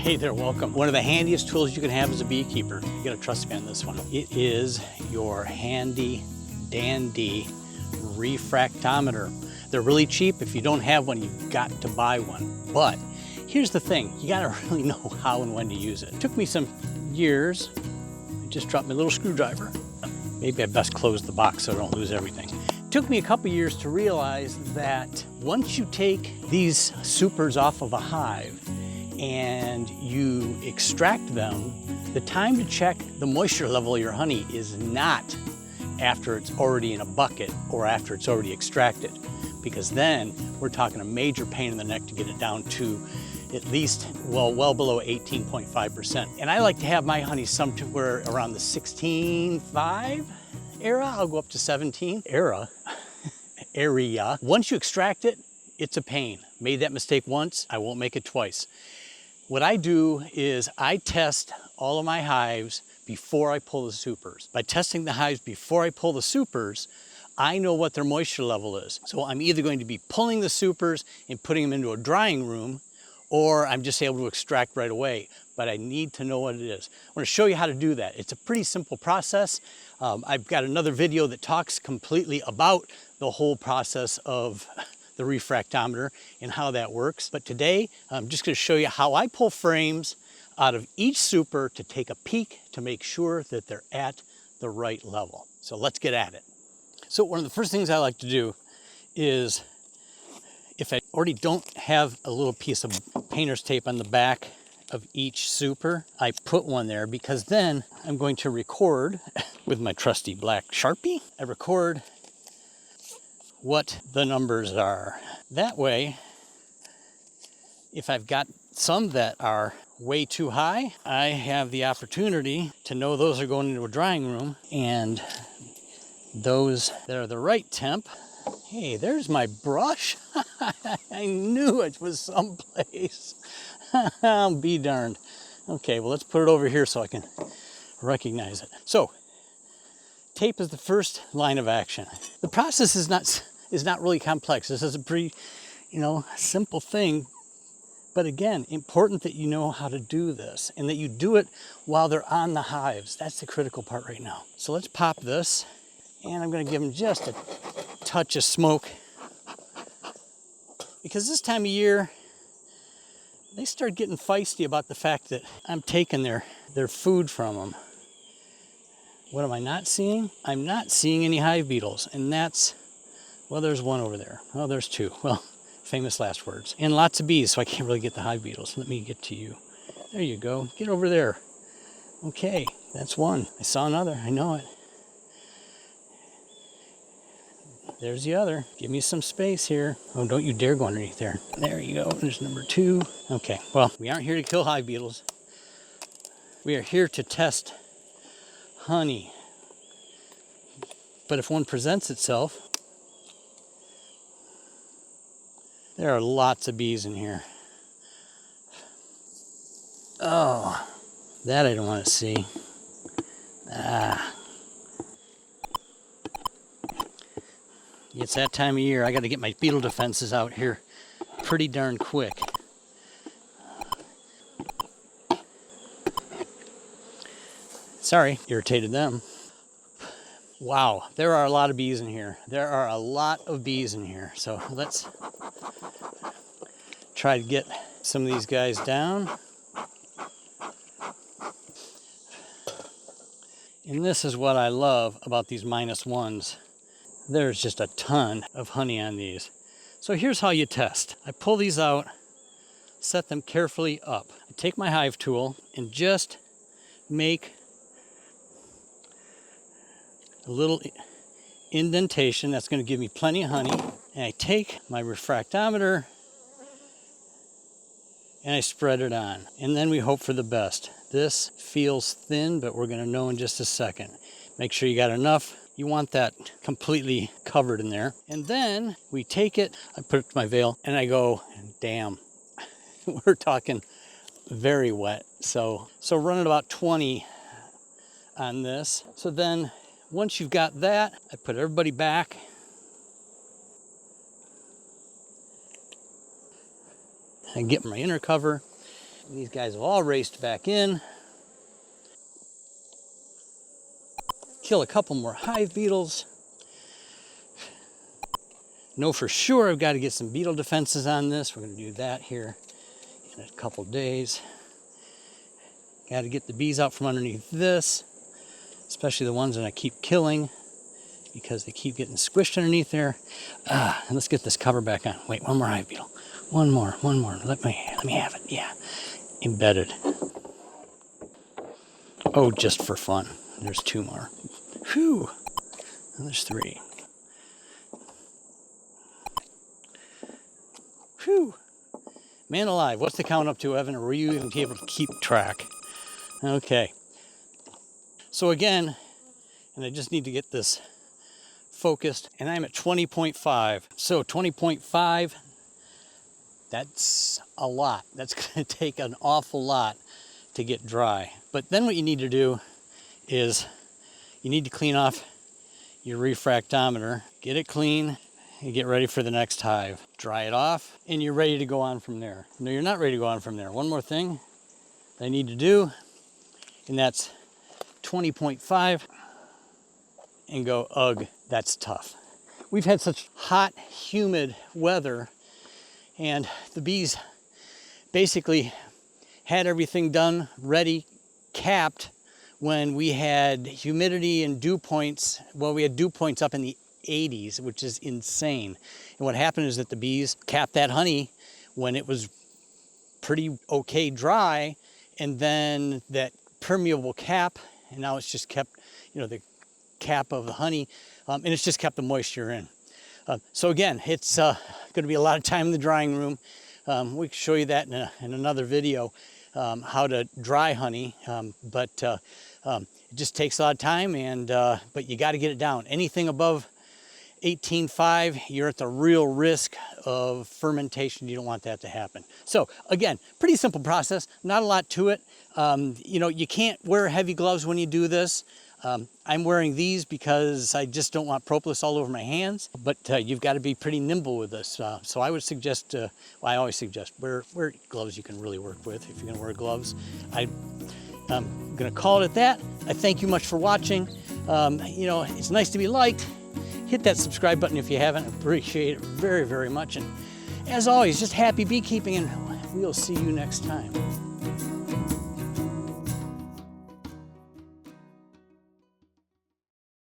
Hey there, welcome. One of the handiest tools you can have as a beekeeper, you gotta trust me on this one. It is your handy dandy refractometer. They're really cheap. If you don't have one, you've got to buy one. But here's the thing, you gotta really know how and when to use it. It took me some years. I just dropped my little screwdriver. Maybe I best close the box so I don't lose everything. It took me a couple years to realize that once you take these supers off of a hive and you extract them, the time to check the moisture level of your honey is not after it's already in a bucket or after it's already extracted, because then we're talking a major pain in the neck to get it down to at least, well below 18.5%. And I like to have my honey somewhere around the 16.5 era. I'll go up to 17 area. Once you extract it, it's a pain. Made that mistake once, I won't make it twice. What I do is I test all of my hives before I pull the supers. By testing the hives before I pull the supers, I know what their moisture level is. So I'm either going to be pulling the supers and putting them into a drying room, or I'm just able to extract right away, but I need to know what it is. I want to show you how to do that. It's a pretty simple process. I've got another video that talks completely about the whole process of the refractometer and how that works. But today, I'm just going to show you how I pull frames out of each super to take a peek to make sure that they're at the right level. So let's get at it. So one of the first things I like to do is, if I already don't have a little piece of painter's tape on the back of each super, I put one there, because then I'm going to record with my trusty black Sharpie. I record what the numbers are. That way, if I've got some that are way too high, I have the opportunity to know those are going into a drying room, and those that are the right temp. Hey, there's my brush. I knew it was someplace. I'll be darned. Okay, well, let's put it over here so I can recognize it. So, tape is the first line of action. The process is not really complex. This is a pretty, simple thing. But again, important that you know how to do this and that you do it while they're on the hives. That's the critical part right now. So let's pop this, and I'm going to give them just a touch of smoke, because this time of year they start getting feisty about the fact that I'm taking their food from them. What am I not seeing? I'm not seeing any hive beetles, and that's, well, there's one over there. Well, there's two. Well, famous last words. And lots of bees, so I can't really get the hive beetles. Let me get to you. There you go. Get over there. Okay, that's one. I saw another. I know it. There's the other. Give me some space here. Oh, don't you dare go underneath there. There you go. There's number two. Okay, well, we aren't here to kill hive beetles. We are here to test honey. But if one presents itself, there are lots of bees in here. Oh, that I don't want to see. It's that time of year. I got to get my beetle defenses out here pretty darn quick. Sorry, irritated them. Wow, there are a lot of bees in here. There are a lot of bees in here. So let's try to get some of these guys down. And this is what I love about these -1s. There's just a ton of honey on these. So here's how you test. I pull these out, set them carefully up. I take my hive tool and just make a little indentation that's going to give me plenty of honey. And I take my refractometer and I spread it on. And then we hope for the best. This feels thin, but we're going to know in just a second. Make sure you got enough. You want that completely covered in there. And then we take it, I put it to my veil, and I go, damn, we're talking very wet. So run at about 20 on this. So then once you've got that, I put everybody back. I get my inner cover, These guys have all raced back in. Kill a couple more hive beetles. Know for sure I've got to get some beetle defenses on this. We're going to do that here in a couple days. Got to get the bees out from underneath this, especially the ones that I keep killing because they keep getting squished underneath there. And let's get this cover back on. Wait, one more hive beetle. One more. Let me have it. Yeah, embedded. Oh, just for fun. There's 2 more. Whew. And there's 3. Whew. Man alive, what's the count up to, Evan? Or were you even able to keep track? Okay. So again, and I just need to get this focused, and I'm at 20.5. So 20.5, that's a lot. That's going to take an awful lot to get dry. But then what you need to do is you need to clean off your refractometer, get it clean, and get ready for the next hive. Dry it off, and you're ready to go on from there. No, you're not ready to go on from there. One more thing I need to do, and that's 20.5, and go, ugh, that's tough. We've had such hot, humid weather, and the bees basically had everything done, ready, capped, when we had humidity and dew points. Well, we had dew points up in the 80s, which is insane. And what happened is that the bees capped that honey when it was pretty okay dry, and then that permeable cap, and now it's just kept, the cap of the honey, and it's just kept the moisture in. So again, it's going to be a lot of time in the drying room. We can show you that in another video, how to dry honey, but it just takes a lot of time, and but you got to get it down. Anything above 18.5, you're at the real risk of fermentation. You don't want that to happen. So again, pretty simple process, not a lot to it. You can't wear heavy gloves when you do this. I'm wearing these because I just don't want propolis all over my hands, but you've got to be pretty nimble with this. So I would suggest, I always suggest wear gloves you can really work with if you're going to wear gloves. I'm going to call it at that. I thank you much for watching. It's nice to be liked. Hit that subscribe button if you haven't. I appreciate it very, very much. And as always, just happy beekeeping, and we'll see you next time.